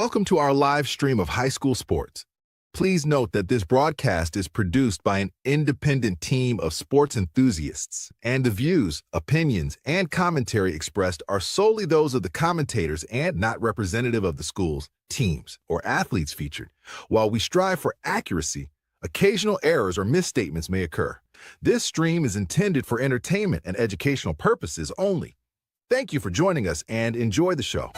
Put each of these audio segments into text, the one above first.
Welcome to our live stream of high school sports. Please note that this broadcast is produced by an independent team of sports enthusiasts, and the views, opinions, and commentary expressed are solely those of the commentators and not representative of the schools, teams, or athletes featured. While we strive for accuracy, occasional errors or misstatements may occur. This stream is intended for entertainment and educational purposes only. Thank you for joining us and enjoy the show.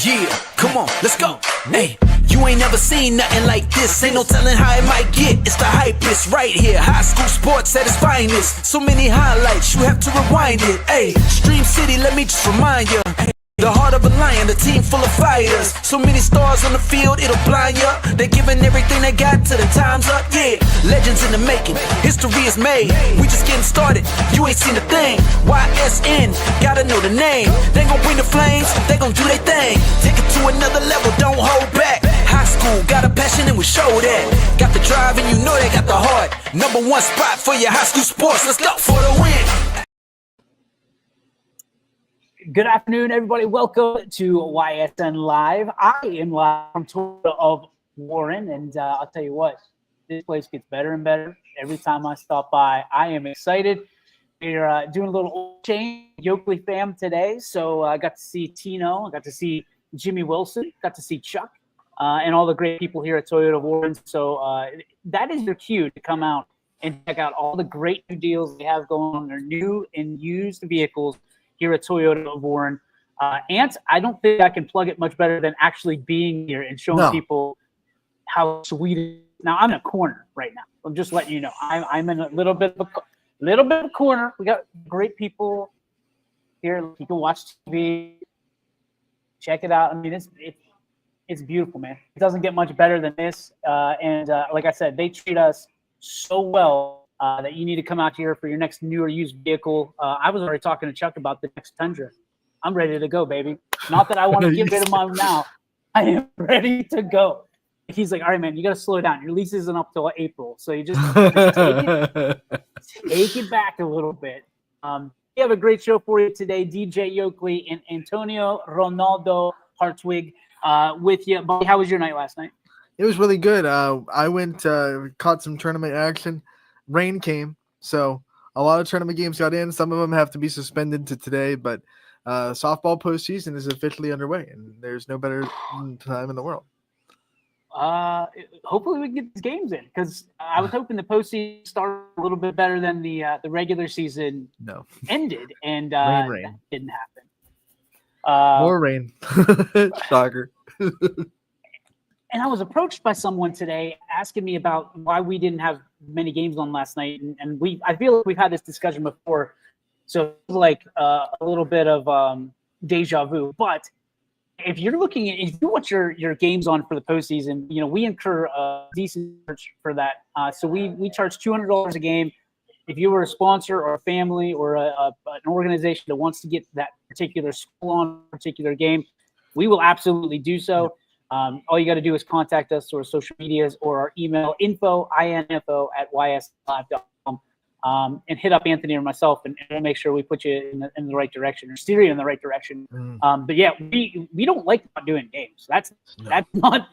Yeah, come on, let's go. Hey, you ain't never seen nothing like this. Ain't no telling how it might get. It's the hypest right here. High school sports at its finest. So many highlights, you have to rewind it. Hey, Stream City, let me just remind you. The heart of a lion, the team full of fighters. So many stars on the field, it'll blind you. They're giving everything they got till the time's up. Yeah, legends in the making, history is made. We just getting started, you ain't seen a thing. YSN, gotta know the name. They gon' bring the flames, they gon' do their thing. Take it to another level, don't hold back. High school, got a passion and we show that. Got the drive and you know they got the heart. Number one spot for your high school sports, let's go for the win. Good afternoon, everybody. Welcome to YSN Live. I am live from Toyota of Warren, and I'll tell you what, this place gets better and better every time I stop by. I am excited. We're doing a little change, Yoakley fam today, so I got to see Tino, I got to see Jimmy Wilson, got to see Chuck, and all the great people here at Toyota of Warren. So that is your cue to come out and check out all the great new deals they have going on their new and used vehicles here at Toyota of Warren. Ant, I don't think I can plug it much better than actually being here and showing people how sweet it is. Now, I'm in a corner right now. I'm just letting you know. I'm in a little bit of a corner. We got great people here. You can watch TV. Check it out. I mean, it's beautiful, man. It doesn't get much better than this. And like I said, they treat us so well that you need to come out here for your next new or used vehicle. I was already talking to Chuck about the next Tundra. I'm ready to go, baby. Not that I want to get rid of mine now. I am ready to go. He's like, all right, man, you got to slow down. Your lease isn't up till April. So you just take it back a little bit. We have a great show for you today. DJ Yoakley and Antonio Ronaldo Hartwig with you. Buddy, how was your night last night? It was really good. I went, caught some tournament action. Rain came, so a lot of tournament games got in. Some of them have to be suspended to today, but softball postseason is officially underway, and there's no better time in the world. Hopefully we can get these games in, because I was hoping the postseason started a little bit better than the regular season ended, and rain. That didn't happen. More rain. Shocker. And I was approached by someone today asking me about why we didn't have many games on last night. And I feel like we've had this discussion before. So it's like a little bit of deja vu. But if you want your games on for the postseason, you know, we incur a decent charge for that. So we charge $200 a game. If you were a sponsor or a family or an organization that wants to get that particular school on a particular game, we will absolutely do so. All you got to do is contact us through our social medias or our email, info@yslive.com, and hit up Anthony or myself, and we'll make sure we put you in the right direction or steer you in the right direction. But yeah, we don't like not doing games. That's not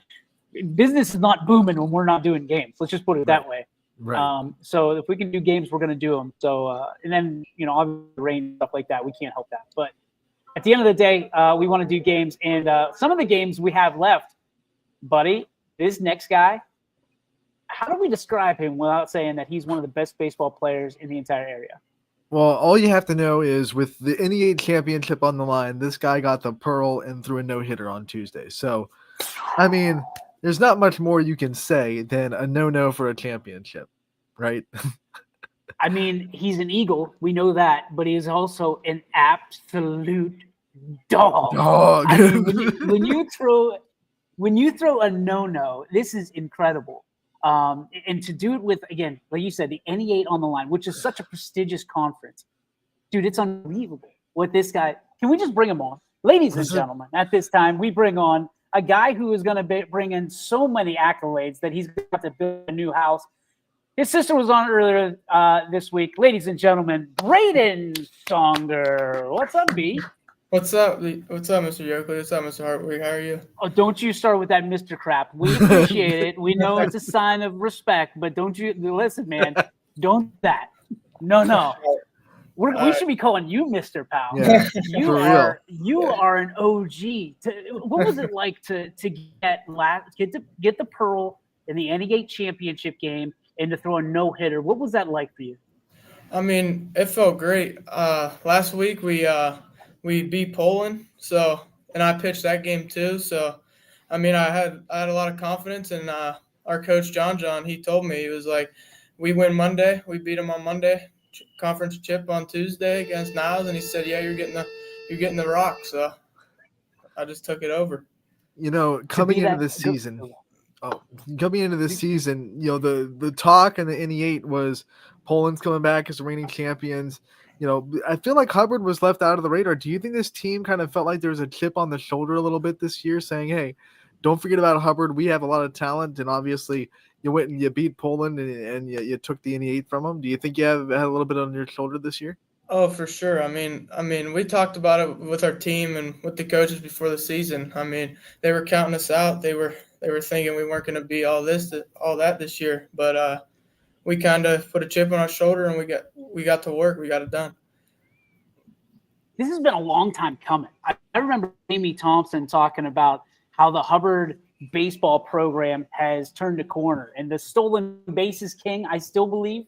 business is not booming when we're not doing games. Let's just put it that way. Right. So if we can do games, we're going to do them. So and then obviously rain, stuff like that, we can't help that, but. At the end of the day, we want to do games, and some of the games we have left, buddy, this next guy, how do we describe him without saying that he's one of the best baseball players in the entire area? Well, all you have to know is with the NEA championship on the line, this guy got the pearl and threw a no-hitter on Tuesday. So, I mean, there's not much more you can say than a no-no for a championship, right? I mean, he's an Eagle. We know that, but he's also an absolute dog. I mean, when you throw a no-no, this is incredible. And to do it with, again, like you said, the NE8 on the line, which is such a prestigious conference. Dude, it's unbelievable what this guy – can we just bring him on? Ladies and gentlemen, at this time, we bring on a guy who is going to bring in so many accolades that he's going to have to build a new house. His sister was on earlier this week. Ladies and gentlemen, Braden Songer. What's up, B? What's up? What's up, Mr. Yoakley? What's up, Mr. Hartwig? How are you? Oh, don't you start with that Mr. Crap. We appreciate it. We know it's a sign of respect, but don't you listen, man. Don't do that. No. We should be calling you Mr. Powell. Yeah, you are an OG. What was it like to get the Pearl in the NE8 championship game and to throw a no-hitter? What was that like for you? I mean, it felt great. Last week we beat Poland, and I pitched that game too. So, I mean, I had a lot of confidence, and our coach John, he told me, he was like, we win Monday, we beat them on Monday, conference chip on Tuesday against Niles, and he said, yeah, you're getting the rock. So I just took it over. You know, coming into this season, you know, the talk in the NE8 was Poland's coming back as the reigning champions. You know, I feel like Hubbard was left out of the radar. Do you think this team kind of felt like there was a chip on the shoulder a little bit this year, saying, hey, don't forget about Hubbard. We have a lot of talent, and obviously you went and you beat Poland and you took the NE8 from them. Do you think you had a little bit on your shoulder this year? Oh, for sure. I mean, we talked about it with our team and with the coaches before the season. I mean, they were counting us out. They were thinking we weren't going to be all that this year, but we kind of put a chip on our shoulder and we got to work. We got it done. This has been a long time coming. I remember Amy Thompson talking about how the Hubbard baseball program has turned a corner, and the stolen bases king, I still believe,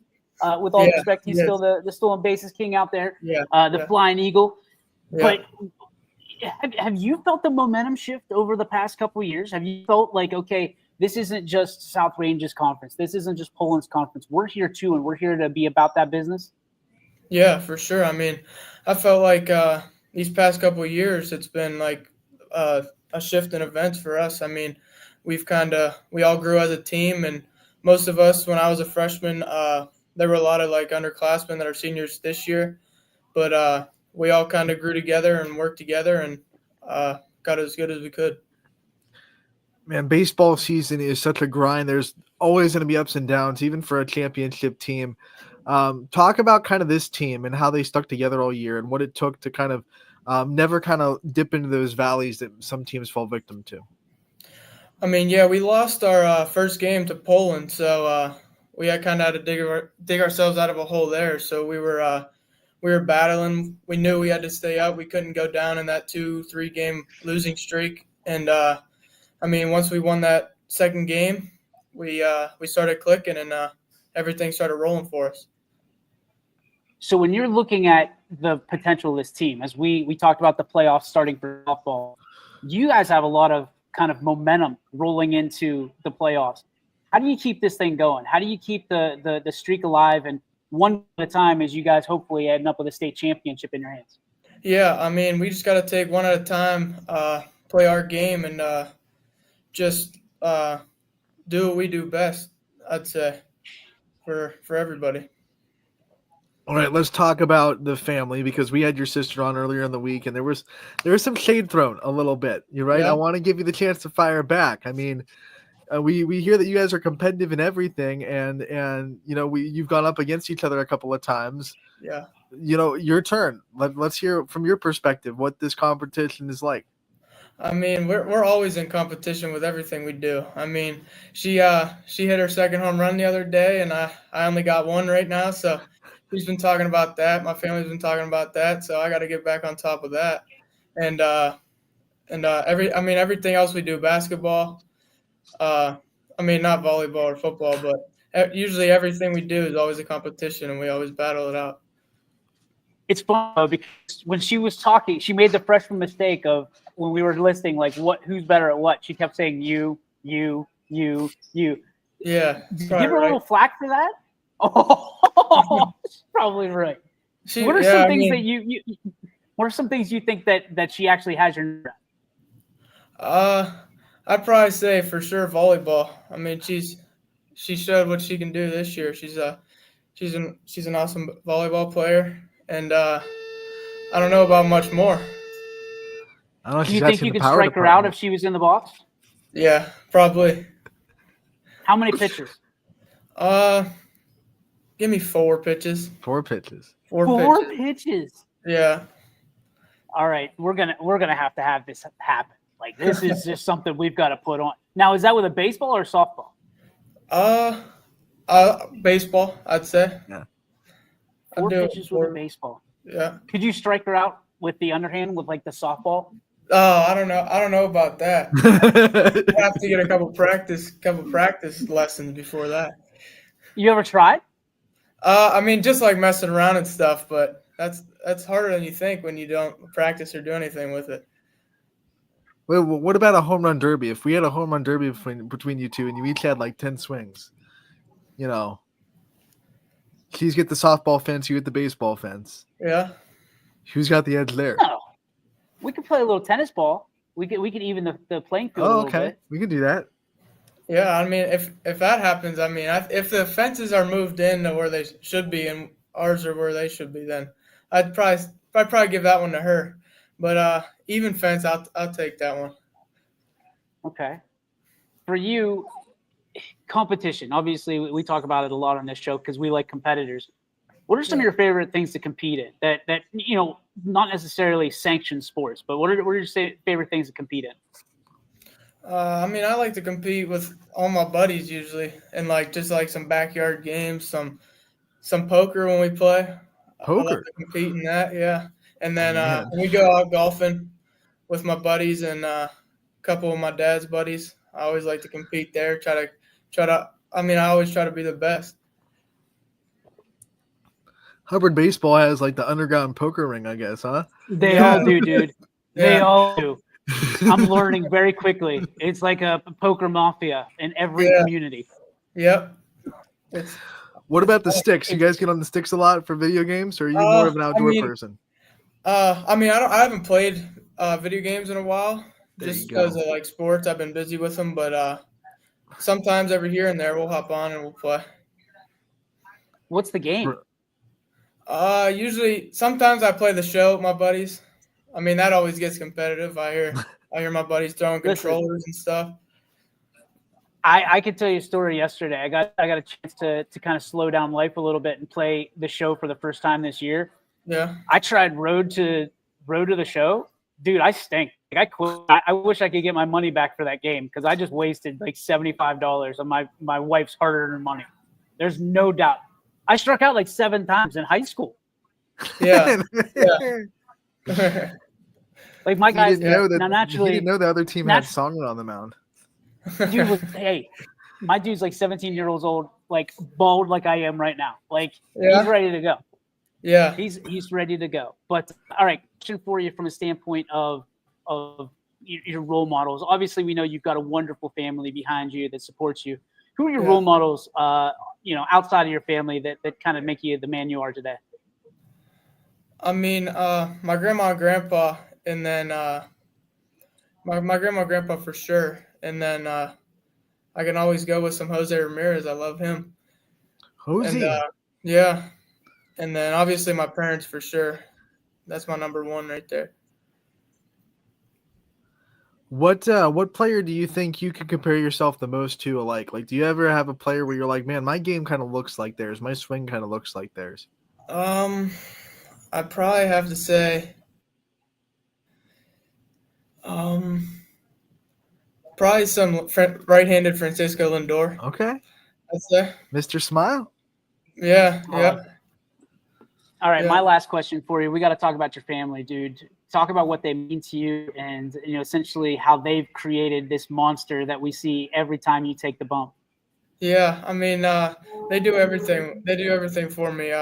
with all respect, he's still the stolen bases king out there, the flying eagle. Yeah. But have you felt the momentum shift over the past couple of years? Have you felt like, okay, this isn't just South Ranges Conference. This isn't just Poland's conference. We're here too, and we're here to be about that business? Yeah, for sure. I mean, I felt like these past couple of years, it's been like a shift in events for us. I mean, we all grew as a team, and most of us, when I was a freshman, there were a lot of like underclassmen that are seniors this year, but we all kind of grew together and worked together and got as good as we could. Man, baseball season is such a grind. There's always going to be ups and downs, even for a championship team. Talk about kind of this team and how they stuck together all year and what it took to kind of never kind of dip into those valleys that some teams fall victim to. I mean, yeah, we lost our first game to Poland, so we had to dig ourselves out of a hole there. So we were battling. We knew we had to stay up. We couldn't go down in that 2-3 game losing streak. And I mean, once we won that second game, we started clicking and everything started rolling for us. So when you're looking at the potential of this team, as we talked about the playoffs starting for softball, you guys have a lot of kind of momentum rolling into the playoffs. How do you keep this thing going? How do you keep the streak alive and one at a time as you guys hopefully end up with a state championship in your hands? Yeah, I mean, we just got to take one at a time, play our game, and just do what we do best, I'd say, for everybody. All right, let's talk about the family, because we had your sister on earlier in the week, and there was some shade thrown a little bit. You're right. Yeah. I want to give you the chance to fire back. I mean, we hear that you guys are competitive in everything, and you know you've gone up against each other a couple of times. Yeah. You know, your turn. Let's hear from your perspective what this competition is like. I mean, we're always in competition with everything we do. I mean, she hit her second home run the other day, and I only got one right now, so. He's been talking about that. My family's been talking about that, so I got to get back on top of that. And everything else we do, basketball. I mean, not volleyball or football, but usually everything we do is always a competition, and we always battle it out. It's fun though, because when she was talking, she made the freshman mistake of when we were listing like who's better at what. She kept saying you. Yeah. Did you give her a little flack for that? Oh, probably right. What are some things that you what are some things you think that she actually has your number at? I'd probably say for sure volleyball. I mean, she's she showed what she can do this year. She's an awesome volleyball player, and I don't know about much more. I don't know. Do She's you think asking you the could power strike her out department. if she was in the box? Yeah, probably. How many pitches? Give me 4 pitches. 4 pitches. 4 pitches. pitches. Yeah. All right, we're gonna have to have this happen. Like, this is just something we've got to put on. Now, is that with a baseball or softball? Baseball, I'd say. Yeah. 4 pitches with a baseball. Yeah. Could you strike her out with the underhand with like the softball? Oh, I don't know. I don't know about that. I have to get a couple practice lessons before that. You ever tried? I mean, just like messing around and stuff, but that's harder than you think when you don't practice or do anything with it. Wait, what about a home run derby? If we had a home run derby between you two and you each had like 10 swings, she's get the softball fence, you get the baseball fence. Yeah. Who's got the edge there? No. We could play a little tennis ball. We could even the playing field a little bit. We can do that. Yeah, I mean, if that happens, I mean, if the fences are moved in to where they should be and ours are where they should be, then I'd probably give that one to her. But even fence, I'll take that one. Okay. For you, competition. Obviously, we talk about it a lot on this show because we like competitors. What are some of your favorite things to compete in that not necessarily sanctioned sports, but what are your favorite things to compete in? I mean, I like to compete with all my buddies usually, and just some backyard games, some poker when we play. Poker. I like to compete in that, yeah. And then we go out golfing with my buddies and a couple of my dad's buddies. I always like to compete there. I always try to be the best. Hubbard Baseball has like the underground poker ring, I guess, huh? They all do, dude. They Yeah. all do. I'm learning very quickly. It's like a poker mafia in every community. Yep. What about the sticks? You guys get on the sticks a lot for video games, or are you more of an outdoor person? I haven't played video games in a while There just you go. because of sports. I've been busy with them, but sometimes every here and there we'll hop on and we'll play. What's the game? Usually sometimes I play the show with my buddies. I mean, that always gets competitive. I hear my buddies throwing controllers and stuff. I could tell you a story yesterday. I got a chance to kind of slow down life a little bit and play the show for the first time this year. Yeah. I tried road to the show. Dude, I stink. I quit. I wish I could get my money back for that game because I just wasted like $75 on my wife's hard-earned money. There's no doubt. I struck out like 7 times in high school. Yeah. Like my guys, He didn't know the other team had Songman on the mound. Dude was my dude's like 17 years old, like bald like I am right now. Like he's ready to go. Yeah. He's ready to go. But all right, question for you from a standpoint of your role models. Obviously, we know you've got a wonderful family behind you that supports you. Who are your role models outside of your family that kind of make you the man you are today? I mean, my grandma and grandpa, and then my grandma and grandpa for sure. And then I can always go with some Jose Ramirez. I love him. Jose. And, yeah. And then obviously my parents for sure. That's my number one right there. What player do you think you could compare yourself the most to alike? Like, do you ever have a player where you're like, man, my game kind of looks like theirs. My swing kind of looks like theirs. I'd probably have to say probably some right-handed Francisco Lindor. Okay. I'd say. Mr. Smile? Yeah, yeah. All right, Yeah. my last question for you. We got to talk about your family, dude. Talk about what they mean to you and, essentially how they've created this monster that we see every time you take the bump. Yeah, I mean, they do everything. They do everything for me.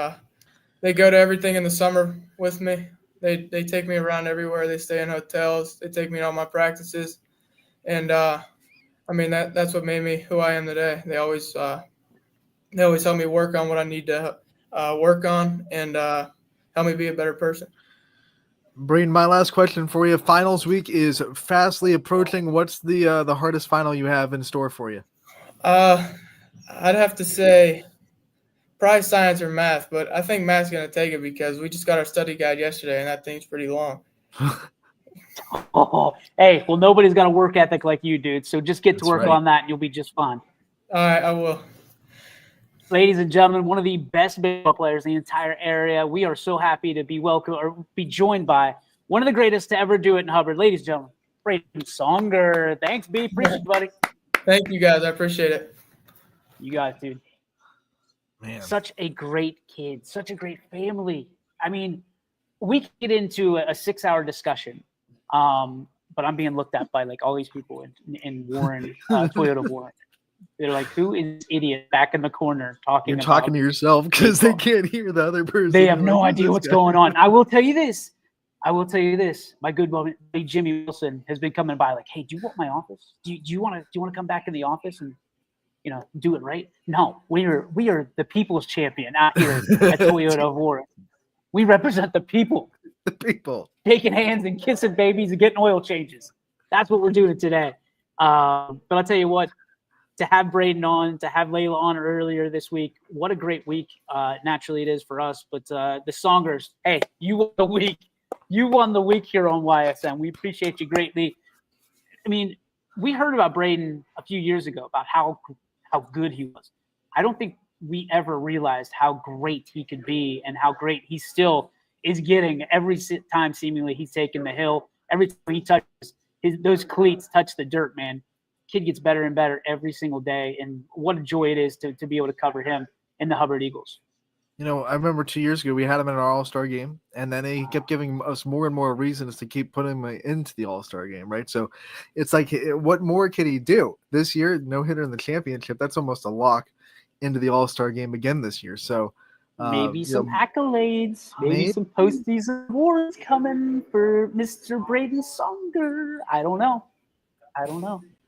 They go to everything in the summer with me. They take me around everywhere. They stay in hotels. They take me to all my practices. And, I mean, that's what made me who I am today. They always help me work on what I need to work on and help me be a better person. Braden, my last question for you. Finals week is fastly approaching. What's the hardest final you have in store for you? I I'd have to say probably science or math, but I think math's going to take it because we just got our study guide yesterday, and that thing's pretty long. Oh, hey, well, nobody's got a work ethic like you, dude. So just get to That's work right. on that, and you'll be just fine. All right, I will. Ladies and gentlemen, one of the best baseball players in the entire area. We are so happy to be joined by one of the greatest to ever do it in Hubbard. Ladies and gentlemen, Braden Songer. Thanks, B. Appreciate it, buddy. Thank you, guys. I appreciate it. You guys, dude. Man. Such a great kid, such a great family. I mean, we could get into a 6-hour discussion, but I'm being looked at by like all these people in Warren, Toyota Warren. They're like, who is this idiot back in the corner talking? You're talking to yourself because they can't hear the other person. They have You're no like, idea "Who's what's this guy?" going on. I will tell you this. My good buddy Jimmy Wilson has been coming by like, hey, do you want my office? Do you want to come back in the office and do it right? No, we are the people's champion out here at Toyota of Warren. We represent the people. The people. Shaking hands and kissing babies and getting oil changes. That's what we're doing today. But I'll tell you what, to have Braden on, to have Layla on earlier this week, what a great week. Naturally it is for us, but the Songers, hey, you won the week. You won the week here on YSN. We appreciate you greatly. I mean, we heard about Braden a few years ago about how good he was. I don't think we ever realized how great he could be and how great he still is getting every time seemingly he's taking the hill. Every time he touches those cleats touch the dirt, man. Kid gets better and better every single day, and what a joy it is to be able to cover him in the Hubbard Eagles. I remember 2 years ago we had him in our All-Star game, and then he kept giving us more and more reasons to keep putting him into the All-Star game, right? So it's like, what more can he do? This year, no hitter in the championship, that's almost a lock into the All-Star game again this year. So maybe some accolades, maybe some postseason awards coming for Mr. Braden Songer. I don't know.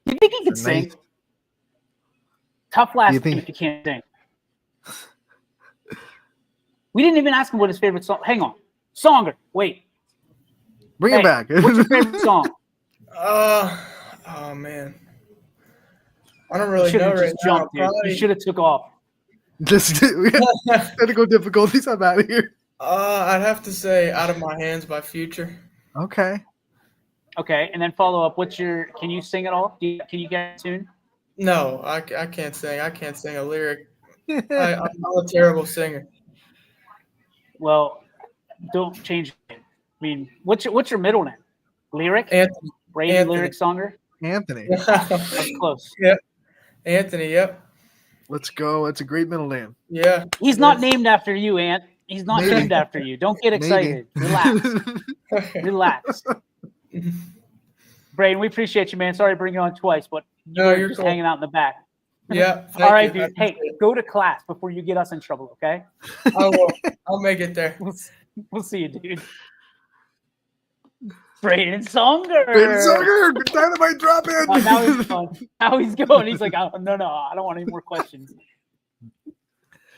You think he could sing? Tough last thing if you can't sing. We didn't even ask him what his favorite song. Hang on, Songer. Wait, bring it back. What's your favorite song? Oh man, I don't really know right now. You should have took off. Just technical difficulties. I'm out of here. I'd have to say "Out of My Hands" by Future. Okay, and then follow up. Can you sing it all? Can you get a tune? No, I can't sing. I can't sing a lyric. I'm a terrible singer. Well, don't change it. I mean, what's your middle name? Lyric? Anthony. Braden Anthony. Lyric Songer? Anthony. That's close. Yep. Anthony, yep. Let's go. That's a great middle name. Yeah. He's not named after you, Ant. He's not named after you. Don't get excited. Relax. Braden, we appreciate you, man. Sorry to bring you on twice, but you're just cool. hanging out in the back. Yeah. All right, dude. Hey, go to class before you get us in trouble, okay? I will. I'll make it there. We'll see you, dude. Braden Songer. Dynamite drop in. Now he's going. He's like, oh, no, I don't want any more questions.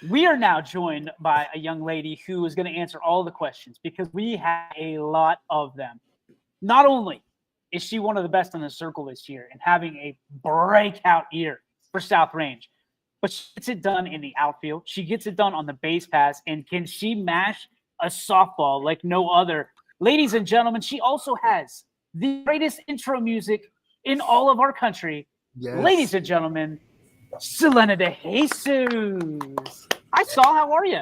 We are now joined by a young lady who is going to answer all the questions because we have a lot of them. Not only is she one of the best in the circle this year and having a breakout year for South Range, but she gets it done in the outfield. She gets it done on the base pass. And can she mash a softball like no other? Ladies and gentlemen, she also has the greatest intro music in all of our country. Yes. Ladies and gentlemen, Selena de Jesus. Hi, Saul. How are you?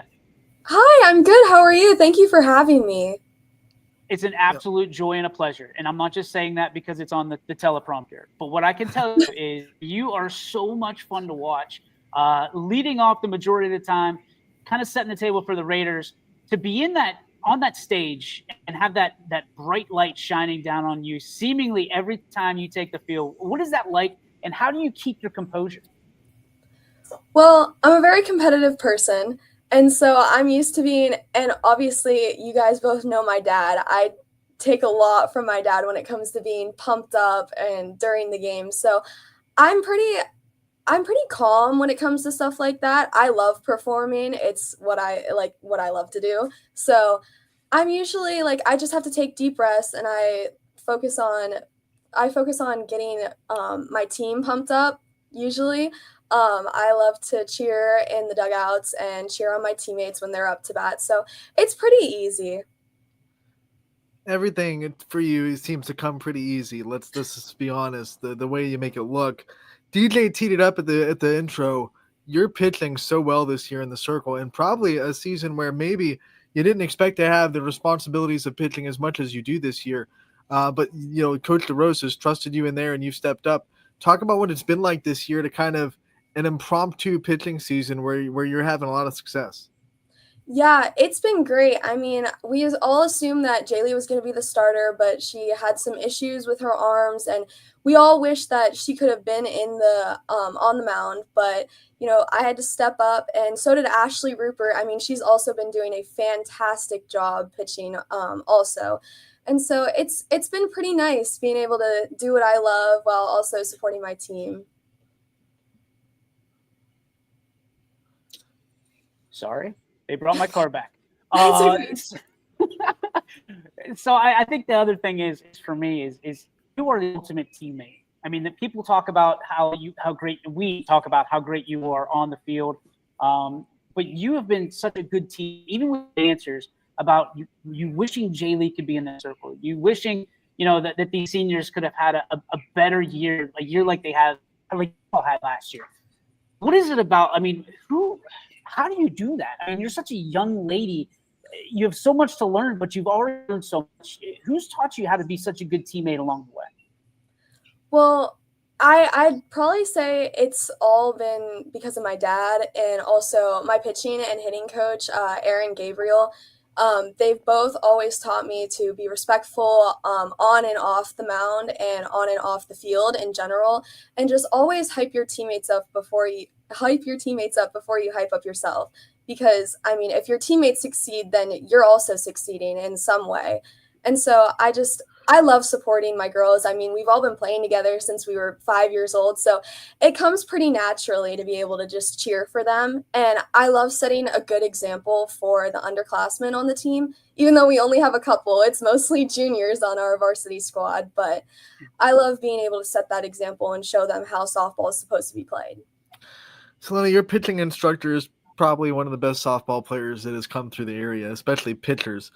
Hi, I'm good. How are you? Thank you for having me. It's an absolute joy and a pleasure. And I'm not just saying that because it's on the teleprompter. But what I can tell you is you are so much fun to watch. Leading off the majority of the time, kind of setting the table for the Raiders. To be on that stage and have that bright light shining down on you seemingly every time you take the field. What is that like? And how do you keep your composure? Well, I'm a very competitive person. And so I'm used to being, and obviously you guys both know my dad. I take a lot from my dad when it comes to being pumped up and during the game. So I'm pretty calm when it comes to stuff like that. I love performing. It's what I love to do. So I'm usually I just have to take deep breaths and I focus on getting my team pumped up usually. I love to cheer in the dugouts and cheer on my teammates when they're up to bat. So it's pretty easy. Everything for you seems to come pretty easy. Let's just be honest. The way you make it look. DJ teed it up at the intro. You're pitching so well this year in the circle, and probably a season where maybe you didn't expect to have the responsibilities of pitching as much as you do this year. But Coach DeRose has trusted you in there, and you've stepped up. Talk about what it's been like this year to kind of an impromptu pitching season where you're having a lot of success. Yeah, it's been great. I mean, we all assumed that Jaylee was going to be the starter, but she had some issues with her arms, and we all wish that she could have been in the on the mound. But I had to step up, and so did Ashley Rupert. I mean, she's also been doing a fantastic job pitching, also. And so it's been pretty nice being able to do what I love while also supporting my team. Sorry. They brought my car back. That's So I think the other thing is for me is you are the ultimate teammate. I mean, the people talk about we talk about how great you are on the field, but you have been such a good team, even with the answers about you wishing Jaylee could be in that circle. You wishing that these seniors could have had a better year, a year like they had last year. What is it about? I mean, how do you do that? I mean, you're such a young lady. You have so much to learn, but you've already learned so much. Who's taught you how to be such a good teammate along the way? Well, I'd probably say it's all been because of my dad and also my pitching and hitting coach, Aaron Gabriel. They've both always taught me to be respectful on and off the mound and on and off the field in general, and just always hype your teammates up before you hype up yourself. Because, I mean, if your teammates succeed, then you're also succeeding in some way. And so I love supporting my girls. I mean, we've all been playing together since we were 5 years old. So it comes pretty naturally to be able to just cheer for them. And I love setting a good example for the underclassmen on the team. Even though we only have a couple, it's mostly juniors on our varsity squad. But I love being able to set that example and show them how softball is supposed to be played. Selena, your pitching instructor is probably one of the best softball players that has come through the area, especially pitchers.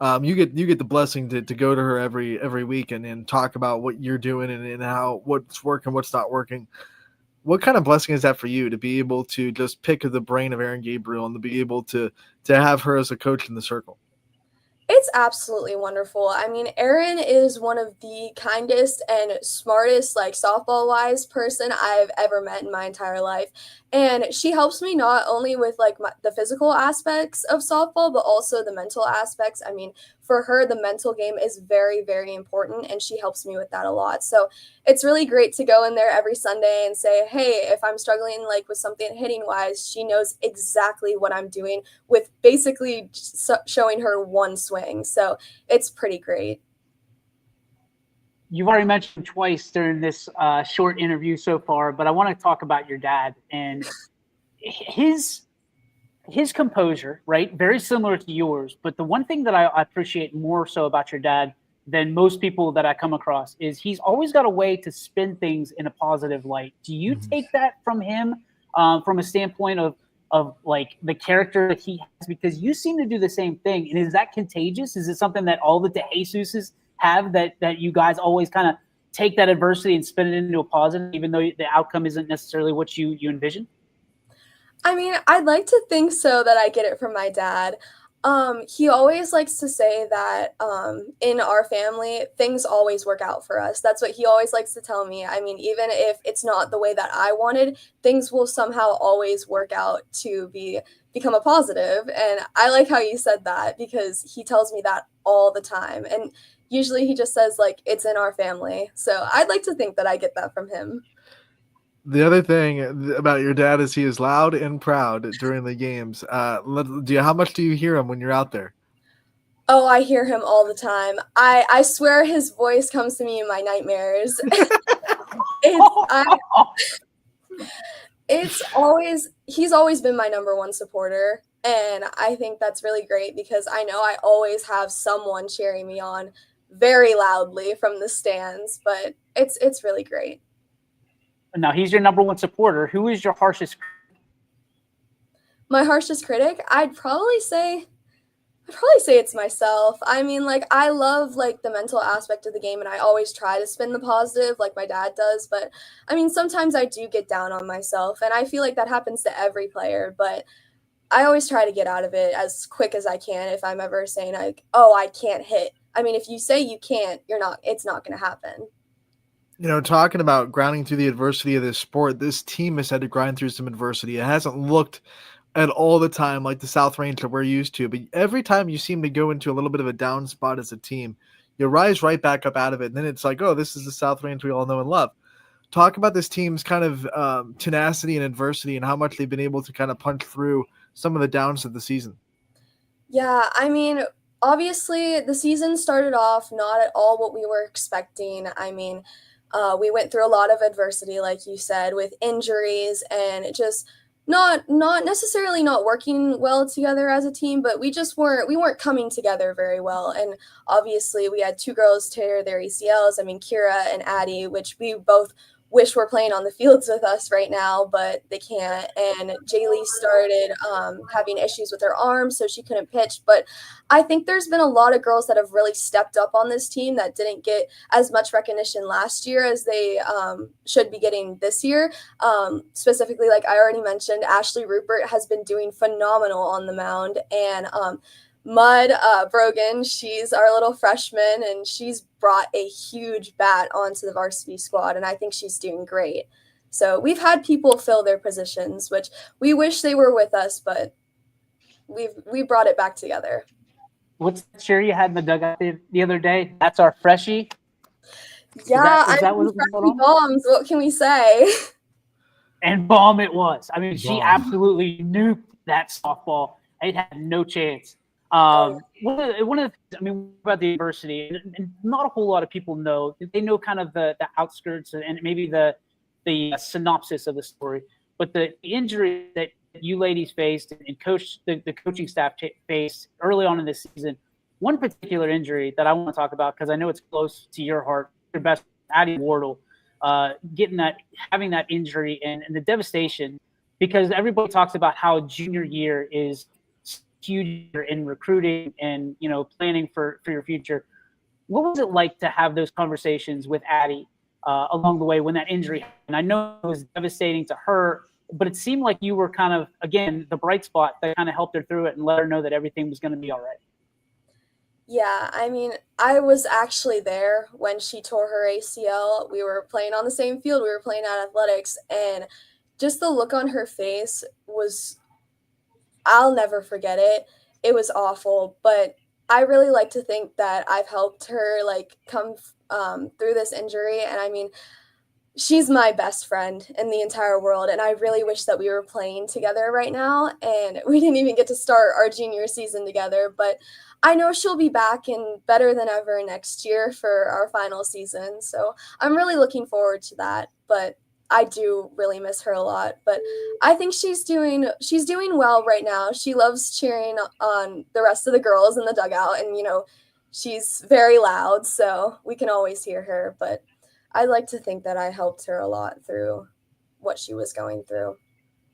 You get the blessing to go to her every week and talk about what you're doing and how what's working, what's not working. What kind of blessing is that for you to be able to just pick the brain of Aaron Gabriel and to be able to have her as a coach in the circle? It's absolutely wonderful. I mean, Erin is one of the kindest and smartest, softball-wise person I've ever met in my entire life. And she helps me not only with, the physical aspects of softball, but also the mental aspects. I mean, for her, the mental game is very, very important, and she helps me with that a lot. So it's really great to go in there every Sunday and say, hey, if I'm struggling, with something hitting-wise, she knows exactly what I'm doing with basically showing her one swing. So it's pretty great. You've already mentioned twice during this short interview so far, but I want to talk about your dad and his composure, right? Very similar to yours. But the one thing that I appreciate more so about your dad than most people that I come across is he's always got a way to spin things in a positive light. Do you take that from him from a standpoint of the character that he has? Because you seem to do the same thing. And is that contagious? Is it something that all the DeJesuses have that you guys always kind of take that adversity and spin it into a positive, even though the outcome isn't necessarily what you envision? I mean, I'd like to think so that I get it from my dad. He always likes to say that in our family, things always work out for us. That's what he always likes to tell me. I mean, even if it's not the way that I wanted, things will somehow always work out to become a positive. And I like how you said that because he tells me that all the time. And usually he just says, it's in our family. So I'd like to think that I get that from him. The other thing about your dad is he is loud and proud during the games. How much do you hear him when you're out there? Oh, I hear him all the time. I swear his voice comes to me in my nightmares. He's always been my number one supporter. And I think that's really great because I know I always have someone cheering me on very loudly from the stands, but it's really great. Now he's your number one supporter. Who is your harshest? My harshest critic, I'd probably say it's myself. I mean, like, I love like the mental aspect of the game, and I always try to spin the positive like my dad does. But I mean, sometimes I do get down on myself, and I feel like that happens to every player. But I always try to get out of it as quick as I can if I'm ever saying like, oh, I can't hit. I mean, if you say you can't, it's not going to happen. You know, talking about grounding through the adversity of this sport, this team has had to grind through some adversity. It hasn't looked at all the time like the South Range that we're used to, but every time you seem to go into a little bit of a down spot as a team, you rise right back up out of it. And then it's like, oh, this is the South Range we all know and love. Talk about this team's kind of tenacity and adversity and how much they've been able to kind of punch through some of the downs of the season. Yeah, I mean, obviously the season started off not at all what we were expecting. I mean, we went through a lot of adversity, like you said, with injuries and just not necessarily not working well together as a team, but we weren't coming together very well. And obviously we had two girls tear their ACLs. I mean, Kira and Addie, which we both wish were playing on the fields with us right now, but they can't. And Jaylee started having issues with her arm, so she couldn't pitch. But I think there's been a lot of girls that have really stepped up on this team that didn't get as much recognition last year as they should be getting this year. Specifically, like I already mentioned, Ashley Rupert has been doing phenomenal on the mound. And Mud Brogan, she's our little freshman, and she's brought a huge bat onto the varsity squad, and I think she's doing great. So we've had people fill their positions, which we wish they were with us, but we brought it back together. What's the cheer you had in the dugout the other day? That's our freshie. Yeah, is that what freshie bombs. What can we say? And bomb it was. I mean, she Bomb. absolutely nuked that softball. It had no chance. One of the things, I mean, about the adversity, and not a whole lot of people know. They know kind of the outskirts and maybe the synopsis of the story, but the injury that you ladies faced and the coaching staff faced early on in this season. One particular injury that I want to talk about because I know it's close to your heart, your best, Addie Wardle, having that injury and the devastation, because everybody talks about how junior year is huge in recruiting and planning for your future. What was it like to have those conversations with Addie along the way when that injury happened? I know it was devastating to her, but it seemed like you were kind of, again, the bright spot that kind of helped her through it and let her know that everything was going to be all right. Yeah, I mean, I was actually there when she tore her ACL. We were playing on the same field. We were playing at athletics, and just the look on her face was, I'll never forget it. It was awful, but I really like to think that I've helped her come through this injury. And I mean, she's my best friend in the entire world, and I really wish that we were playing together right now. And we didn't even get to start our junior season together, but I know she'll be back and better than ever next year for our final season. So I'm really looking forward to that. But I do really miss her a lot, but I think she's doing well right now. She loves cheering on the rest of the girls in the dugout, and she's very loud, so we can always hear her. But I like to think that I helped her a lot through what she was going through.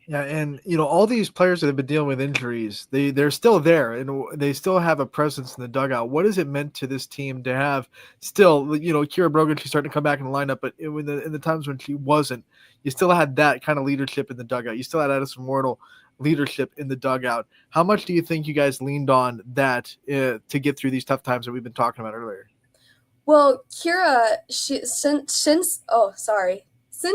Yeah, and all these players that have been dealing with injuries, they're still there and they still have a presence in the dugout. What has it meant to this team to have still, Kira Brogan, she's starting to come back in the lineup, but in the times when she wasn't, you still had that kind of leadership in the dugout. You still had Addison Wardle leadership in the dugout. How much do you think you guys leaned on that to get through these tough times that we've been talking about earlier? Well, Kira, since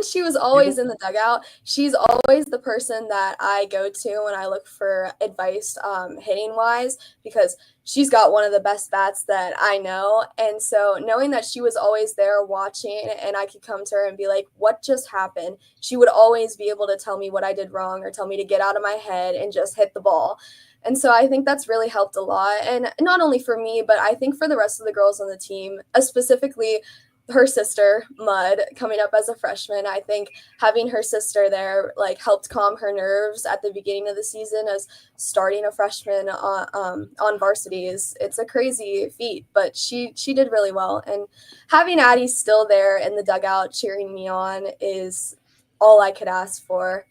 she was always in the dugout, she's always the person that I go to when I look for advice hitting wise, because she's got one of the best bats that I know. And so knowing that she was always there watching and I could come to her and be like, what just happened? She would always be able to tell me what I did wrong or tell me to get out of my head and just hit the ball. And so I think that's really helped a lot. And not only for me, but I think for the rest of the girls on the team, specifically her sister, Mud, coming up as a freshman. I think having her sister there helped calm her nerves at the beginning of the season, as starting a freshman on varsity it's a crazy feat, but she did really well. And having Addie still there in the dugout cheering me on is all I could ask for.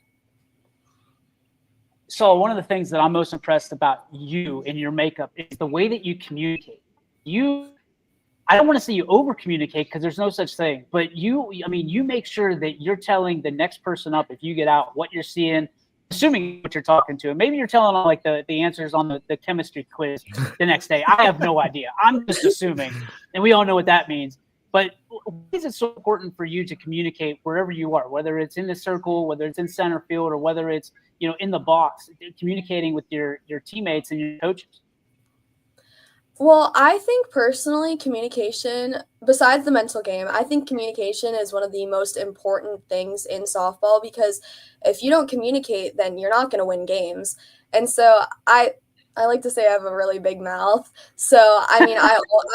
So one of the things that I'm most impressed about you and your makeup is the way that you communicate. I don't want to say you over communicate because there's no such thing, but you make sure that you're telling the next person up if you get out what you're seeing, assuming what you're talking to. And maybe you're telling them like the answers on the chemistry quiz the next day. I have no idea. I'm just assuming. And we all know what that means. But why is it so important for you to communicate wherever you are, whether it's in the circle, whether it's in center field, or whether it's, in the box, communicating with your teammates and your coaches? Well, I think personally, communication, besides the mental game, I think communication is one of the most important things in softball because if you don't communicate, then you're not going to win games. And so I like to say I have a really big mouth. So, I mean,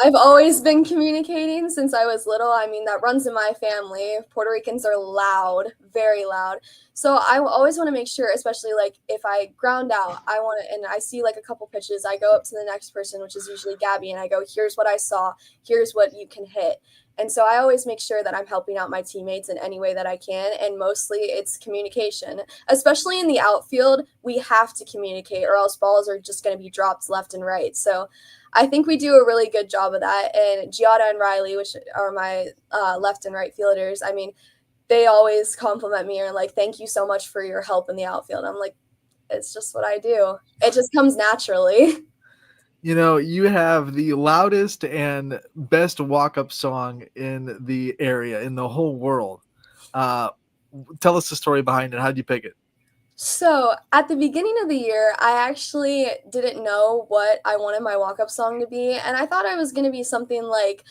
I've always been communicating since I was little. I mean, that runs in my family. Puerto Ricans are loud, very loud. So I always want to make sure, especially like if I ground out, and I see like a couple pitches, I go up to the next person, which is usually Gabby, and I go, here's what I saw, here's what you can hit. And so I always make sure that I'm helping out my teammates in any way that I can. And mostly it's communication, especially in the outfield. We have to communicate or else balls are just going to be dropped left and right. So I think we do a really good job of that. And Giada and Riley, which are my left and right fielders, I mean, they always compliment me or like, thank you so much for your help in the outfield. I'm like, it's just what I do. It just comes naturally. You have the loudest and best walk-up song in the area, in the whole world. Tell us the story behind it. How'd you pick it? So at the beginning of the year, I actually didn't know what I wanted my walk-up song to be. And I thought I was going to be something like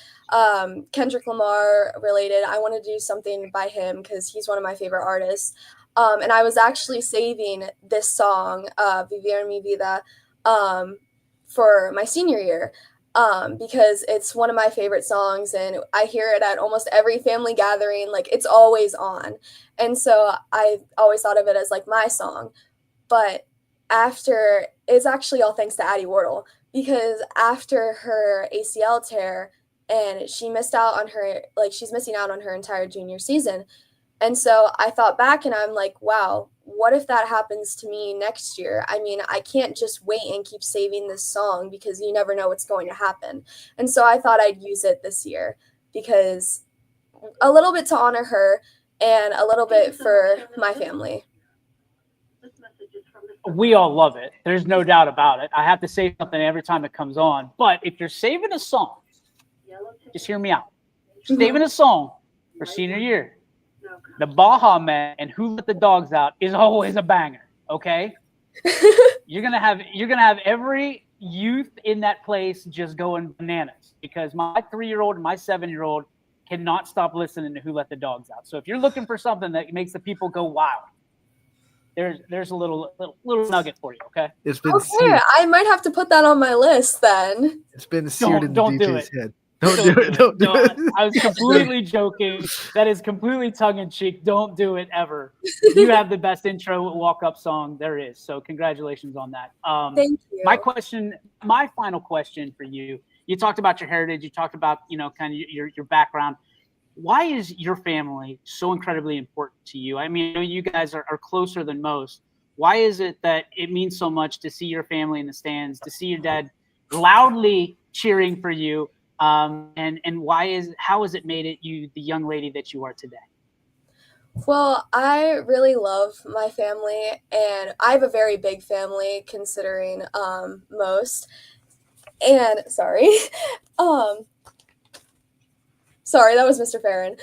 Kendrick Lamar related. I want to do something by him because he's one of my favorite artists. And I was actually saving this song, Vivir Mi Vida, for my senior year because it's one of my favorite songs and I hear it at almost every family gathering. Like it's always on. And so I always thought of it as like my song. But it's actually all thanks to Addie Wardle because after her ACL tear and she's missing out on her entire junior season. And so I thought back and I'm like, wow, what if that happens to me next year? I mean, I can't just wait and keep saving this song because you never know what's going to happen. And so I thought I'd use it this year because a little bit to honor her and a little bit for my family. We all love it. There's no doubt about it. I have to say something every time it comes on. But if you're saving a song, just hear me out. Saving a song for senior year, the Baja Man and Who Let the Dogs Out is always a banger. Okay, you're gonna have every youth in that place just going bananas because my 3-year-old and my 7-year-old cannot stop listening to Who Let the Dogs Out. So if you're looking for something that makes the people go wild, there's a little nugget for you. Okay. It's been okay, seared. I might have to put that on my list then. It's been seared in the Don't do DJ's it. head. Don't do it. Don't do it. I was completely joking. That is completely tongue-in-cheek. Don't do it ever. You have the best intro walk-up song there is. So congratulations on that. Thank you. My final question for you. You talked about your heritage. You talked about, kind of your background. Why is your family so incredibly important to you? I mean, I know you guys are closer than most. Why is it that it means so much to see your family in the stands, to see your dad loudly cheering for you? And how has it made it you the young lady that you are today? Well, I really love my family, and I have a very big family considering most. And sorry, sorry, that was Mr. Farron.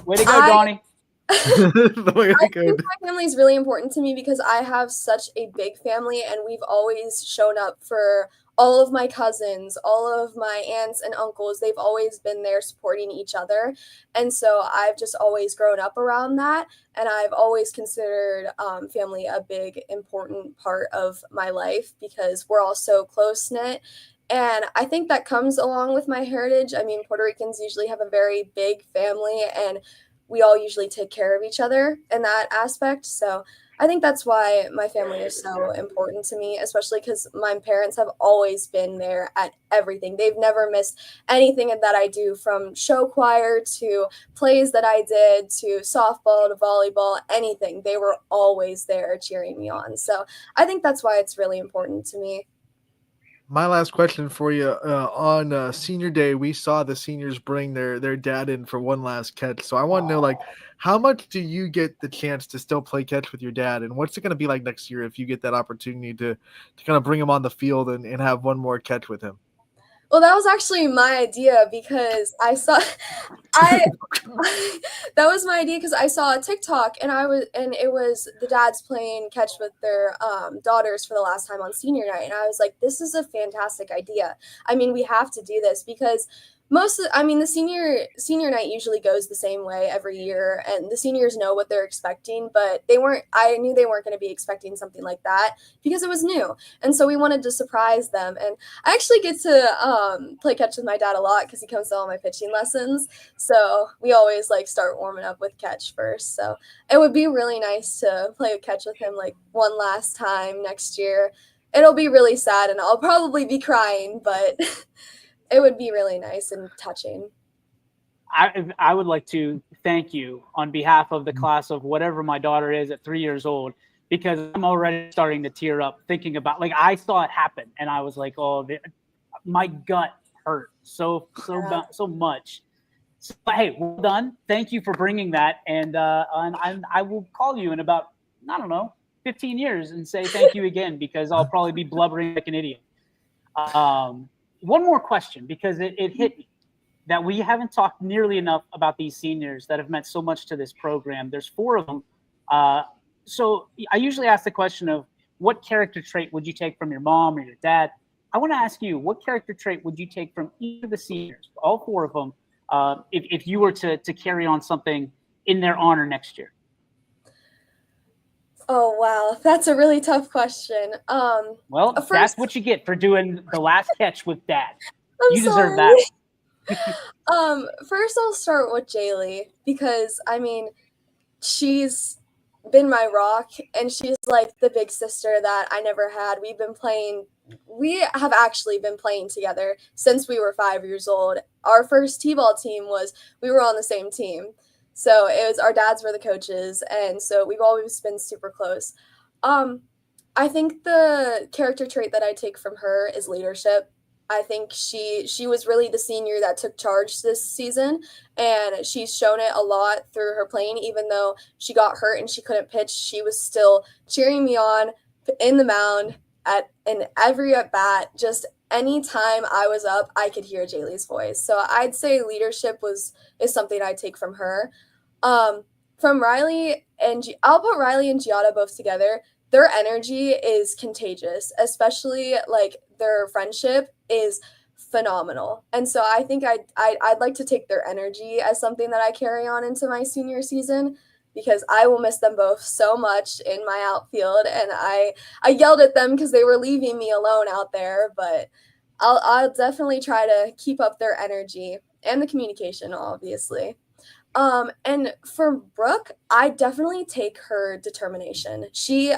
Way to go, Donnie. The way to I go. think my family is really important to me because I have such a big family, and we've always shown up for all of my cousins, all of my aunts and uncles. They've always been there supporting each other. And so I've just always grown up around that. And I've always considered family a big, important part of my life because we're all so close-knit. And I think that comes along with my heritage. I mean, Puerto Ricans usually have a very big family, and we all usually take care of each other in that aspect. So I think that's why my family is so important to me, especially because my parents have always been there at everything. They've never missed anything that I do, from show choir to plays that I did to softball to volleyball, anything. They were always there cheering me on. So I think that's why it's really important to me. My last question for you: on senior day, we saw the seniors bring their dad in for one last catch. So I want to know, like, how much do you get the chance to still play catch with your dad, and what's it going to be like next year if you get that opportunity to kind of bring him on the field and have one more catch with him? Well, that was actually my idea because I that was my idea because I saw a TikTok and it was the dads playing catch with their daughters for the last time on senior night, and I was like, this is a fantastic idea. I mean, we have to do this because the senior night usually goes the same way every year, and the seniors know what they're expecting, but I knew they weren't going to be expecting something like that because it was new, and so we wanted to surprise them. And I actually get to play catch with my dad a lot because he comes to all my pitching lessons, so we always like start warming up with catch first. So it would be really nice to play catch with him like one last time next year. It'll be really sad and I'll probably be crying, but it would be really nice and touching. I would like to thank you on behalf of the class of whatever my daughter is at 3 years old, because I'm already starting to tear up thinking about, like, I saw it happen and I was like, oh, my gut hurt so much. So, hey, well done. Thank you for bringing that. And I will call you in about, I don't know, 15 years and say thank you again, because I'll probably be blubbering like an idiot. One more question, because it hit me that we haven't talked nearly enough about these seniors that have meant so much to this program. There's 4 of them. So I usually ask the question of, what character trait would you take from your mom or your dad? I want to ask you, what character trait would you take from each of the seniors, all 4 of them, if you were to carry on something in their honor next year? Oh, wow. That's a really tough question. Well, that's what you get for doing the last catch with dad. I'm You deserve sorry. that. First I'll start with Jaylee because, I mean, she's been my rock and she's like the big sister that I never had. We have actually been playing together since we were 5 years old. Our first T-ball team we were on the same team. So it was, our dads were the coaches, and so we've always been super close. I think the character trait that I take from her is leadership. I think she was really the senior that took charge this season, and she's shown it a lot through her playing. Even though she got hurt and she couldn't pitch, she was still cheering me on in the mound in every at bat. Just anytime I was up, I could hear Jaylee's voice. So I'd say leadership is something I take from her. From Riley I'll put Riley and Giada both together. Their energy is contagious, especially like their friendship is phenomenal. And so I think I'd like to take their energy as something that I carry on into my senior season, because I will miss them both so much in my outfield. And I yelled at them because they were leaving me alone out there, but I'll definitely try to keep up their energy and the communication, obviously. And for Brooke, I definitely take her determination.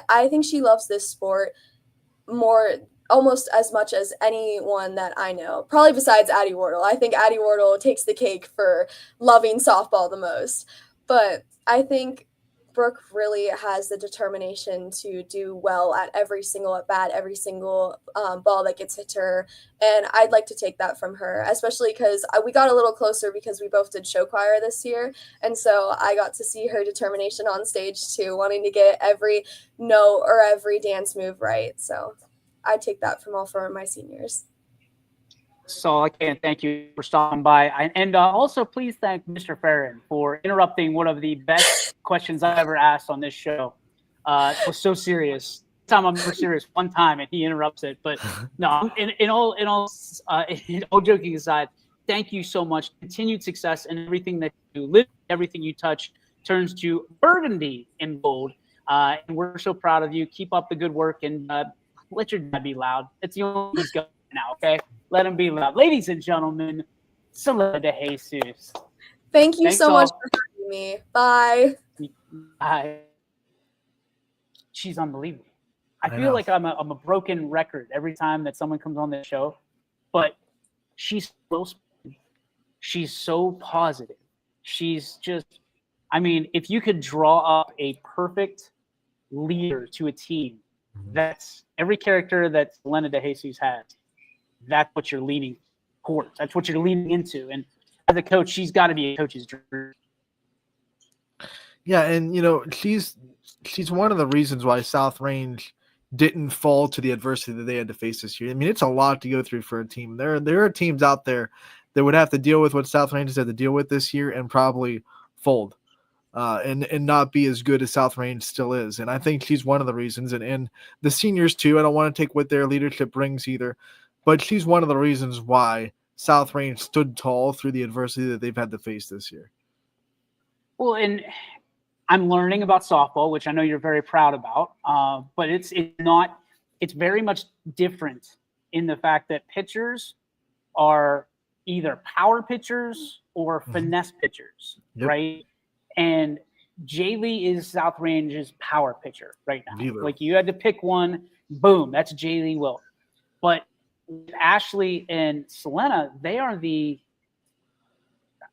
I think she loves this sport almost as much as anyone that I know, probably besides Addie Wardle. I think Addie Wardle takes the cake for loving softball the most, but I think Brooke really has the determination to do well at every single at bat, every single ball that gets hit to her. And I'd like to take that from her, especially because we got a little closer because we both did show choir this year. And so I got to see her determination on stage too, wanting to get every note or every dance move right. So I take that from all 4 of my seniors. So I can't thank you for stopping by. And also, please thank Mr. Farron for interrupting one of the best questions I've ever asked on this show. It was so serious. I'm more serious one time, and he interrupts it. But no, in all joking aside, thank you so much. Continued success in everything that you live, everything you touch turns to burgundy and gold. And we're so proud of you. Keep up the good work, and let your dad be loud. It's the only he's going now, okay? Let him be loud. Ladies and gentlemen, Soledad de Jesus. Thank you so much for having me. Bye. Bye. she's unbelievable. I I feel know. like I'm a broken record every time that someone comes on this show, but she's so positive. She's just, I mean, if you could draw up a perfect leader to a team, that's every character that Selena De Jesus has. That's what you're leaning towards. That's what you're leaning into. And as a coach, she's got to be a coach's dream. Yeah, and she's one of the reasons why South Range didn't fall to the adversity that they had to face this year. I mean, it's a lot to go through for a team. There are teams out there that would have to deal with what South Range has had to deal with this year and probably fold. And not be as good as South Range still is. And I think she's one of the reasons. And the seniors, too. I don't want to take what their leadership brings either. But she's one of the reasons why South Range stood tall through the adversity that they've had to face this year. Well, and I'm learning about softball, which I know you're very proud about. But it's very much different in the fact that pitchers are either power pitchers or finesse pitchers, Yep. right? And Jaylee is South Range's power pitcher right now. Neither. Like you had to pick one, boom, that's Jaylee Wilt. But Ashley and Selena, they are the.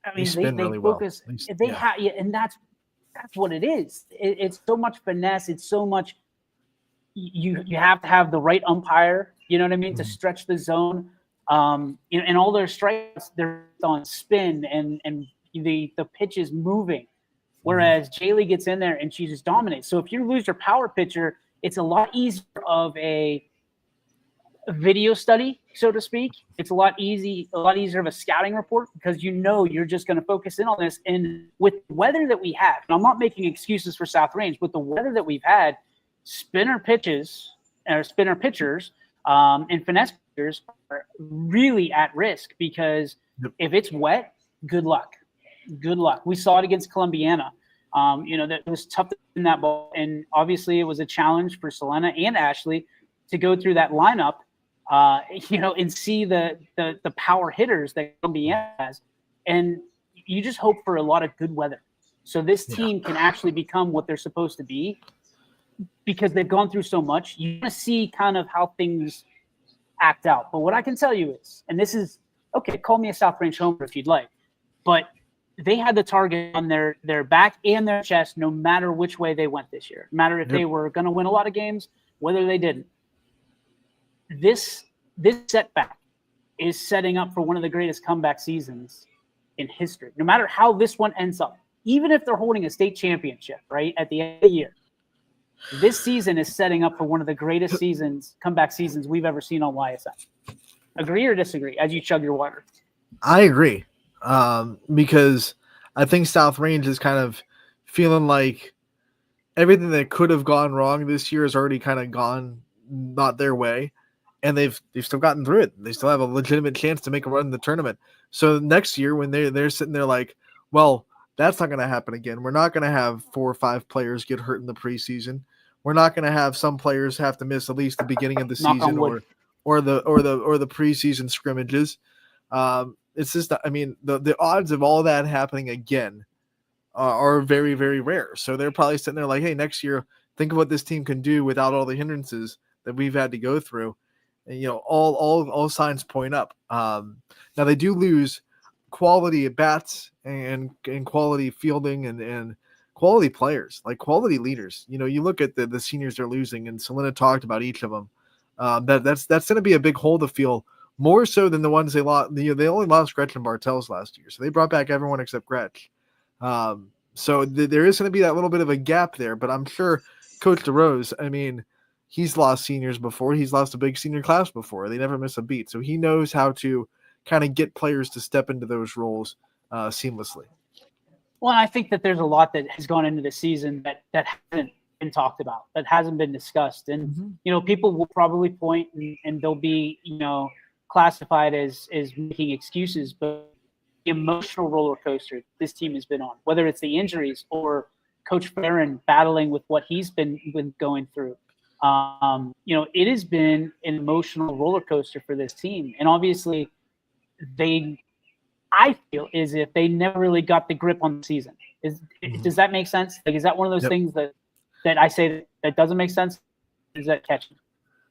I mean, spin they really well. focus. At least, They yeah. have, and that's what it is. It's so much finesse. It's so much. You have to have the right umpire. You know what I mean, to stretch the zone. And all their strikes, they're on spin and the pitch is moving. Whereas Jaylee gets in there and she just dominates. So if you lose your power pitcher, it's a lot easier of a video study, so to speak. It's a lot easier of a scouting report because you're just going to focus in on this. And with the weather that we have, and I'm not making excuses for South Range, but the weather that we've had, spinner pitchers and finesse pitchers are really at risk because if it's wet, good luck. Good luck. We saw it against Columbiana. That it was tough to win that ball. And obviously it was a challenge for Selena and Ashley to go through that lineup, and see the power hitters that Columbiana has. And you just hope for a lot of good weather. So this team can actually become what they're supposed to be because they've gone through so much. You want to see kind of how things act out. But what I can tell you is, and this is, okay, call me a South Range homer if you'd like, but they had the target on their back and their chest no matter which way they went this year. No matter if they were going to win a lot of games, whether they didn't. This setback is setting up for one of the greatest comeback seasons in history. No matter how this one ends up, even if they're holding a state championship, right, at the end of the year, this season is setting up for one of the greatest comeback seasons we've ever seen on YSN. Agree or disagree as you chug your water? I agree. Because I think South Range is kind of feeling like everything that could have gone wrong this year has already kind of gone not their way, and they've still gotten through it. They still have a legitimate chance to make a run in the tournament. So next year when they're sitting there like, well, that's not going to happen again. We're not going to have 4 or 5 players get hurt in the preseason. We're not going to have some players have to miss at least the beginning of the season or the preseason scrimmages. It's just, I mean, the odds of all that happening again are very, very rare. So they're probably sitting there like, hey, next year, think of what this team can do without all the hindrances that we've had to go through. And, all signs point up. Now they do lose quality at bats and quality fielding and quality players, like quality leaders. You look at the seniors they're losing, and Selena talked about each of them. That's going to be a big hole to fill. More so than the ones they lost. They only lost Gretchen Bartels last year, so they brought back everyone except Gretch. So there is going to be that little bit of a gap there, but I'm sure Coach DeRose, I mean, he's lost seniors before. He's lost a big senior class before. They never miss a beat, so he knows how to kind of get players to step into those roles seamlessly. Well, and I think that there's a lot that has gone into the season that hasn't been talked about, that hasn't been discussed. And, people will probably point and they'll be, classified as making excuses, but the emotional roller coaster this team has been on, whether it's the injuries or Coach Farron battling with what he's been going through. It has been an emotional roller coaster for this team. And obviously I feel as if they never really got the grip on the season. Does that make sense? Like, is that one of those things that that I say that doesn't make sense? Is that catching?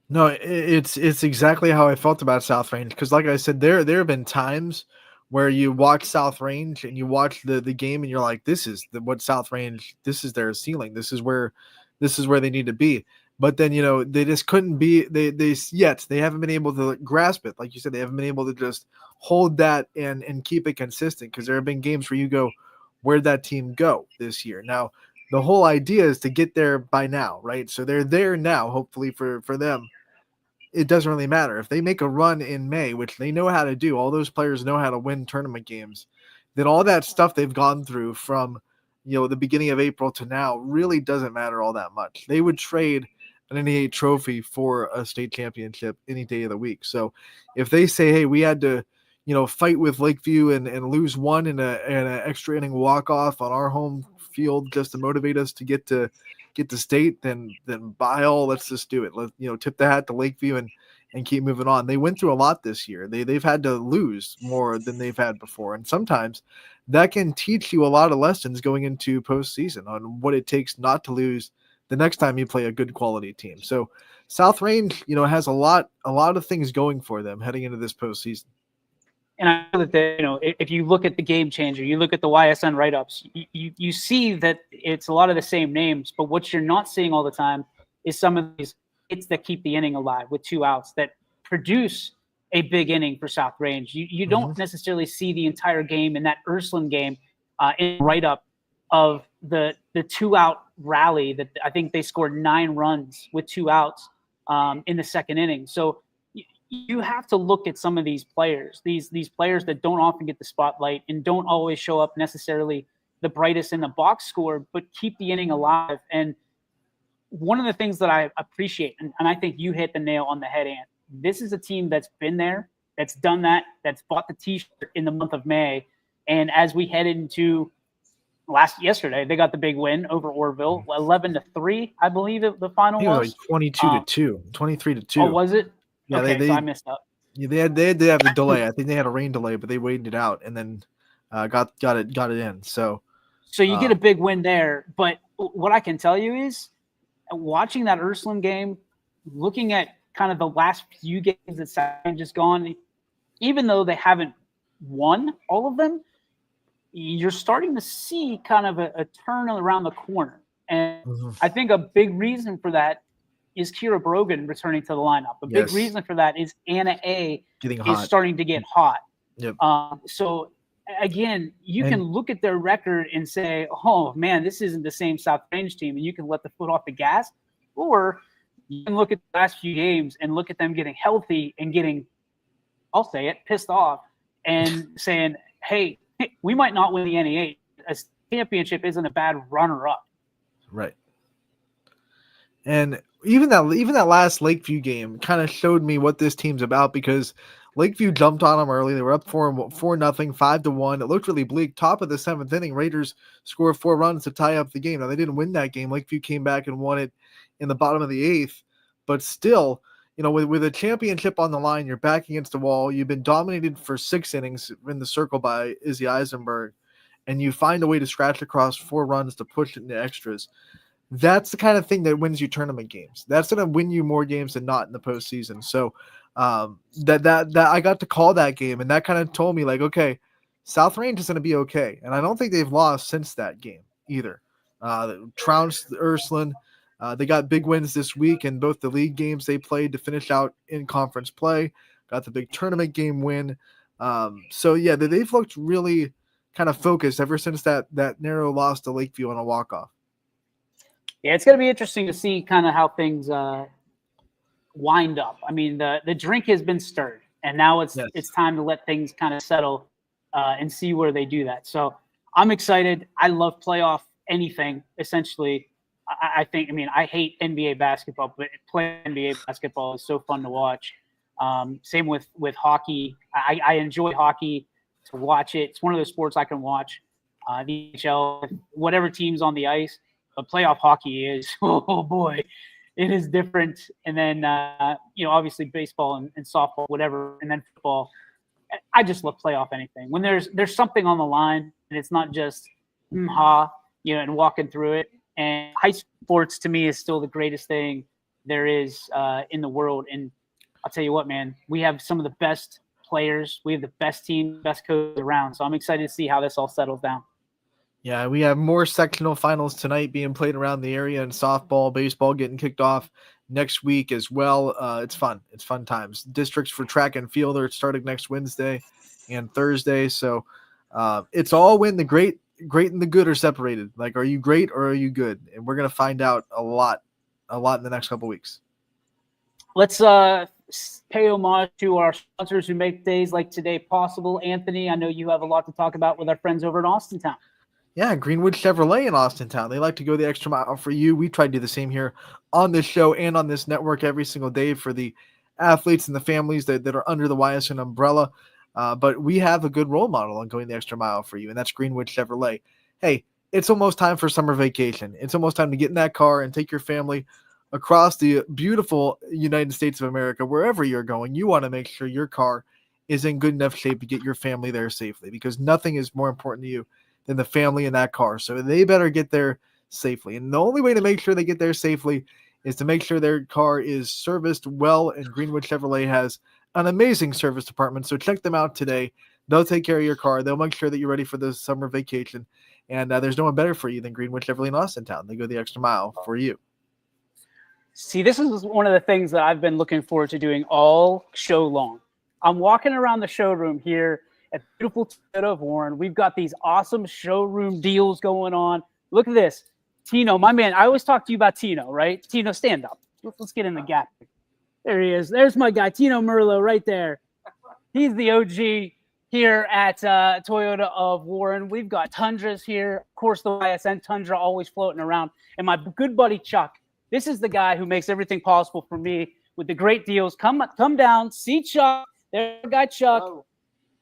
No, it's exactly how I felt about South Range, because like I said, there have been times where you watch South Range and you watch the game and you're like, this is what South Range, this is their ceiling, this is where they need to be. But then, they just couldn't be, they haven't been able to grasp it. Like you said, they haven't been able to just hold that and keep it consistent, because there have been games where you go, where'd that team go this year? Now, the whole idea is to get there by now, right? So they're there now, hopefully for them. It doesn't really matter. If they make a run in May, which they know how to do, all those players know how to win tournament games, then all that stuff they've gone through from, the beginning of April to now really doesn't matter all that much. They would trade an NEA trophy for a state championship any day of the week. So if they say, hey, we had to, fight with Lakeview and lose one in an extra inning walk-off on our home field just to motivate us to get to state, then by all, let's just do it. Let's tip the hat to Lakeview and keep moving on. They went through a lot this year. They've had to lose more than they've had before, and sometimes that can teach you a lot of lessons going into postseason on what it takes not to lose the next time you play a good quality team. So South Range, has a lot of things going for them heading into this postseason. And I know that if you look at the Game Changer, you look at the YSN write-ups, you see that it's a lot of the same names, but what you're not seeing all the time is some of these hits that keep the inning alive with 2 outs that produce a big inning for South Range. You don't necessarily see the entire game in that Ursuline game in write-up of the 2-out rally that I think they scored 9 runs with 2 outs in the second inning. So you have to look at some of these players, these players that don't often get the spotlight and don't always show up necessarily the brightest in the box score, but keep the inning alive. And one of the things that I appreciate, and I think you hit the nail on the head, Ant, this is a team that's been there, that's done that, that's bought the T-shirt in the month of May. And as we head into yesterday, they got the big win over Orville, 11-3, I believe the final was. Like 22-2, 23-2. Oh, was it? Yeah, okay, so I missed up. Yeah, they had to have a delay. I think they had a rain delay, but they waited it out and then got it in. So you get a big win there. But what I can tell you is, watching that Ursuline game, looking at kind of the last few games that South Range has gone, even though they haven't won all of them, you're starting to see kind of a turn around the corner. And I think a big reason for that is Kira Brogan returning to the lineup. A big reason for that is Anna A is starting to get hot. Yep. So again, you can look at their record and say, oh man, this isn't the same South Range team, and you can let the foot off the gas. Or you can look at the last few games and look at them getting healthy and getting, I'll say it, pissed off and saying, hey, we might not win the NEA. A championship isn't a bad runner-up. Right. And even that last Lakeview game kind of showed me what this team's about, because Lakeview jumped on them early. They were up 4-0, 5-1. It looked really bleak. Top of the 7th inning, Raiders scored 4 runs to tie up the game. Now, they didn't win that game. Lakeview came back and won it in the bottom of the 8th. But still, with a championship on the line, you're back against the wall. You've been dominated for 6 innings in the circle by Izzy Eisenberg, and you find a way to scratch across 4 runs to push it into extras. That's the kind of thing that wins you tournament games. That's going to win you more games than not in the postseason. So that I got to call that game, and that kind of told me, like, okay, South Range is going to be okay. And I don't think they've lost since that game either. Trounced Ursuline. They got big wins this week in both the league games they played to finish out in conference play. Got the big tournament game win. So yeah, they've looked really kind of focused ever since that narrow loss to Lakeview on a walk-off. Yeah, it's going to be interesting to see kind of how things wind up. I mean, the drink has been stirred, and now it's time to let things kind of settle and see where they do that. So I'm excited. I love playoff anything, essentially. I think, I hate NBA basketball, but playing NBA basketball is so fun to watch. Same with hockey. I enjoy hockey to watch it. It's one of those sports I can watch. The NHL, whatever team's on the ice. But playoff hockey is, oh boy, it is different. And then, obviously baseball and softball, whatever, and then football. I just love playoff anything. When there's something on the line and it's not just and walking through it. And high school sports to me is still the greatest thing there is in the world. And I'll tell you what, man, we have some of the best players. We have the best team, best coaches around. So I'm excited to see how this all settles down. Yeah, we have more sectional finals tonight being played around the area, and softball, baseball getting kicked off next week as well. It's fun. It's fun times. Districts for track and field are starting next Wednesday and Thursday. So it's all when the great and the good are separated. Like, are you great or are you good? And we're going to find out a lot in the next couple weeks. Let's pay homage to our sponsors who make days like today possible. Anthony, I know you have a lot to talk about with our friends over in Austintown. Yeah, Greenwood Chevrolet in Austintown. They like to go the extra mile for you. We try to do the same here on this show and on this network every single day for the athletes and the families that are under the YSN umbrella. But we have a good role model on going the extra mile for you, and that's Greenwood Chevrolet. Hey, it's almost time for summer vacation. It's almost time to get in that car and take your family across the beautiful United States of America. Wherever you're going, you want to make sure your car is in good enough shape to get your family there safely, because nothing is more important to you than the family in that car. So they better get there safely. And the only way to make sure they get there safely is to make sure their car is serviced well. And Greenwood Chevrolet has an amazing service department. So check them out today. They'll take care of your car. They'll make sure that you're ready for the summer vacation. And there's no one better for you than Greenwood Chevrolet in Austintown. They go the extra mile for you. See, this is one of the things that I've been looking forward to doing all show long. I'm walking around the showroom here at beautiful Toyota of Warren. We've got these awesome showroom deals going on. Look at this. Tino, my man, I always talk to you about Tino, right? Tino, stand up. Let's get in the gap. There he is. There's my guy, Tino Merlo, right there. He's the OG here at Toyota of Warren. We've got Tundras here. Of course, the YSN Tundra always floating around. And my good buddy, Chuck, this is the guy who makes everything possible for me with the great deals. Come down, see Chuck. There's the guy, Chuck. Hello.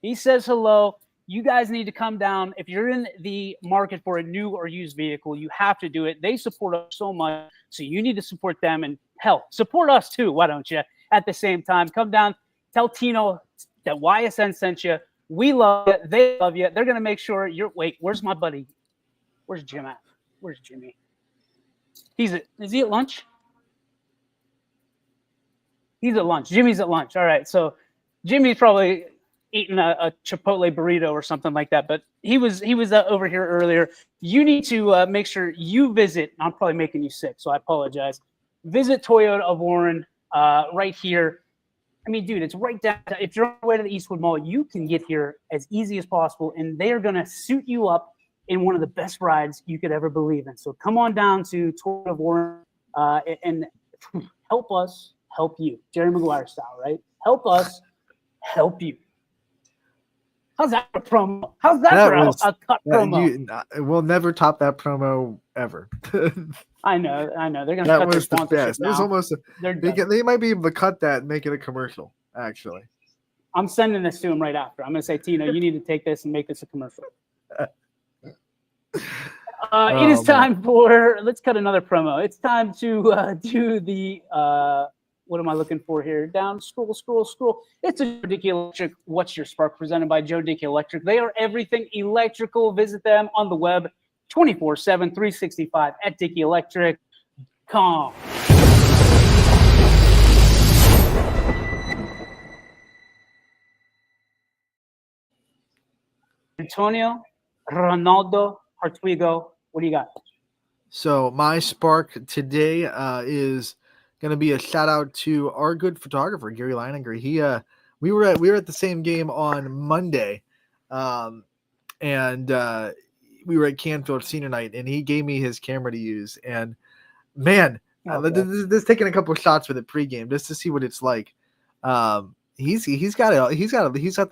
He says hello. You guys need to come down. If you're in the market for a new or used vehicle, you have to do it. They support us so much, so you need to support them. And hell, support us too. Why don't you? At the same time, come down. Tell Tino that YSN sent you. We love you. They love you. They're going to make sure you're – wait, where's my buddy? Where's Jim at? Where's Jimmy? Is he at lunch? He's at lunch. Jimmy's at lunch. All right, so Jimmy's probably – eating a Chipotle burrito or something like that, but he was over here earlier. You need to make sure you visit. I'm probably making you sick, so I apologize. Visit Toyota of Warren right here. I mean, dude, it's right down. If you're on the way to the Eastwood Mall, you can get here as easy as possible, and they are going to suit you up in one of the best rides you could ever believe in. So come on down to Toyota of Warren and help us help you. Jerry Maguire style, right? Help us help you. How's that for promo? How's that for a cut promo? We'll never top that promo ever. I know. They're going to cut their the sponsorship best. now. There's almost they might be able to cut that and make it a commercial, actually. I'm sending this to him right after. I'm going to say, Tino, you need to take this and make this a commercial. It is time for – let's cut another promo. It's time to do the what am I looking for here? Down, scroll. It's a Joe Dickey Electric. What's Your Spark? Presented by Joe Dickey Electric. They are everything electrical. Visit them on the web 24/7, 365 at DickeyElectric.com. Antonio Ronaldo Hartwigo, what do you got? So my spark today is going to be a shout out to our good photographer Gary Leininger. We were at the same game on Monday, and we were at Canfield Senior Night, and he gave me his camera to use. And man, this taking a couple of shots with it pregame just to see what it's like. He's got the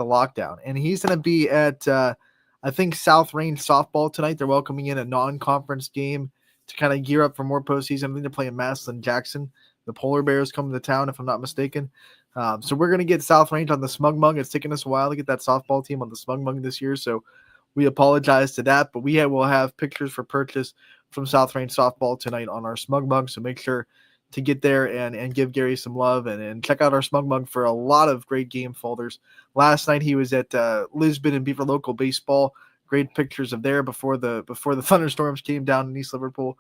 lockdown, and he's going to be at I think South Range softball tonight. They're welcoming in a non-conference game to kind of gear up for more postseason. I think they're playing Massillon Jackson. The Polar Bears come to town, if I'm not mistaken. So we're going to get South Range on the Smug Mug. It's taken us a while to get that softball team on the Smug Mug this year, so we apologize to that. But will have pictures for purchase from South Range softball tonight on our Smug Mug, so make sure to get there and give Gary some love and check out our Smug Mug for a lot of great game folders. Last night he was at Lisbon and Beaver Local Baseball. Great pictures of there before the thunderstorms came down in East Liverpool.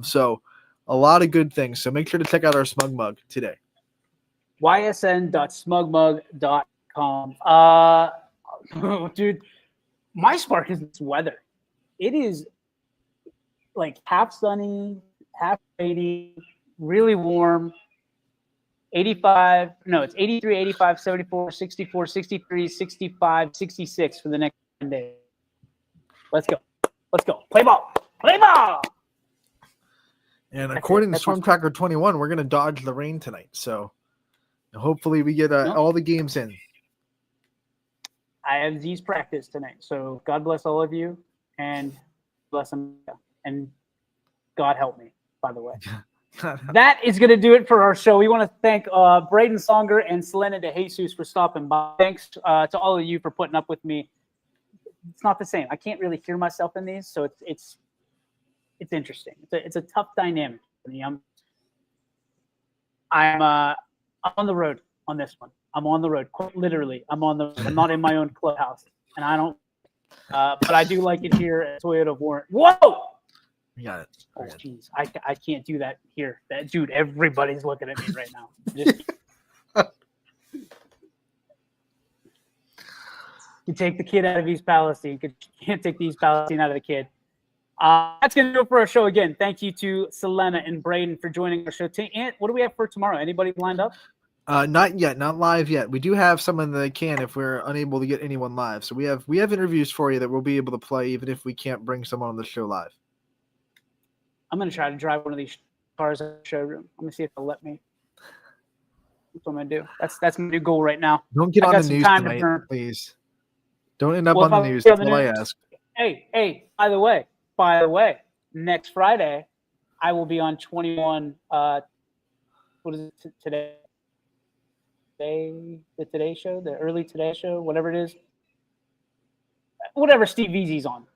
So a lot of good things. So make sure to check out our Smug Mug today. ysn.smugmug.com. Dude, my spark is this weather. It is like half sunny, half rainy, really warm. 85, no, it's 83, 85, 74, 64, 63, 65, 66 for the next 10 days. Let's go. Let's go. Play ball. Play ball. And according to Storm Tracker 21, we're going to dodge the rain tonight. So hopefully we get all the games in. I have Z's practice tonight. So God bless all of you and bless them. And God help me, by the way. That is going to do it for our show. We want to thank Braden Songer and Selena De Jesus for stopping by. Thanks to all of you for putting up with me. It's not the same. I can't really hear myself in these, so it's interesting. It's a tough dynamic. I'm on the road on this one. I'm on the road, quite literally. I'm not in my own clubhouse, and I don't. But I do like it here at Toyota Warren. Whoa! You got it. Oh, jeez. I can't do that here. Dude, everybody's looking at me right now. You take the kid out of East Palestine. You can't take the East Palestine out of the kid. That's going to do it for our show again. Thank you to Selena and Braden for joining our show. Ant, what do we have for tomorrow? Anybody lined up? Not yet. Not live yet. We do have someone that can if we're unable to get anyone live. So we have interviews for you that we'll be able to play even if we can't bring someone on the show live. I'm going to try to drive one of these cars in the showroom. I'm going to see if they'll let me. That's what I'm going to do. That's my new goal right now. Don't get on the news tonight, please. Don't end up on the news. That's all I ask. Hey, by the way, next Friday, I will be on 21, what is it today? The Today Show, the early Today Show, whatever it is. Whatever Steve Veazey's on.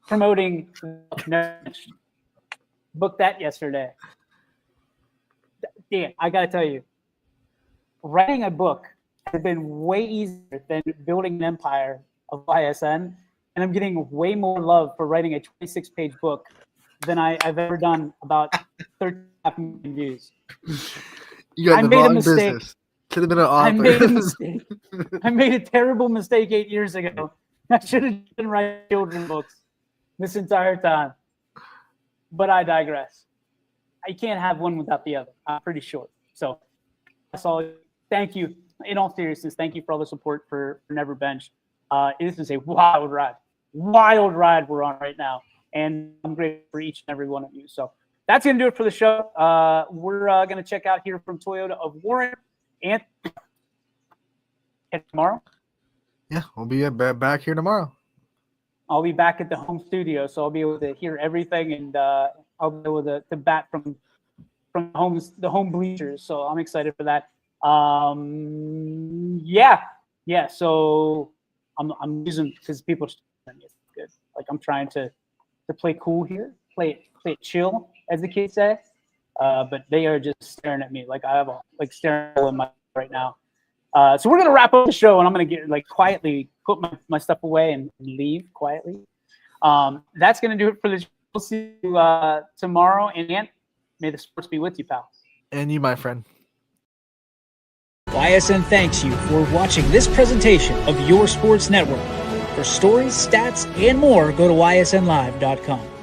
Promoting booked that yesterday. Dan, I got to tell you, writing a book has been way easier than building an empire of YSN, and I'm getting way more love for writing a 26-page book than I've ever done about 13.5 million views. You got the wrong business. Should have been an author. I made a mistake. I made a terrible mistake 8 years ago. I should have been writing children's books this entire time. But I digress. I can't have one without the other. I'm pretty sure. So that's all. Thank you. In all seriousness, thank you for all the support for Never Benched. This is a wild ride we're on right now. And I'm grateful for each and every one of you. So that's going to do it for the show. We're going to check out here from Toyota of Warren. And tomorrow? Yeah, we'll be back here tomorrow. I'll be back at the home studio, so I'll be able to hear everything, and I'll be able to bat from the home bleachers. So I'm excited for that. Yeah. So I'm using because people are it's good. Like I'm trying to play cool here, play it chill, as the kids say. But they are just staring at me like I have staring at my right now. So we're gonna wrap up the show, and I'm gonna get quietly put my stuff away and leave quietly. That's gonna do it for the show. We'll see you tomorrow. And Ant, may the sports be with you, pal. And you, my friend. YSN thanks you for watching this presentation of Your Sports Network. For stories, stats, and more, go to ysnlive.com.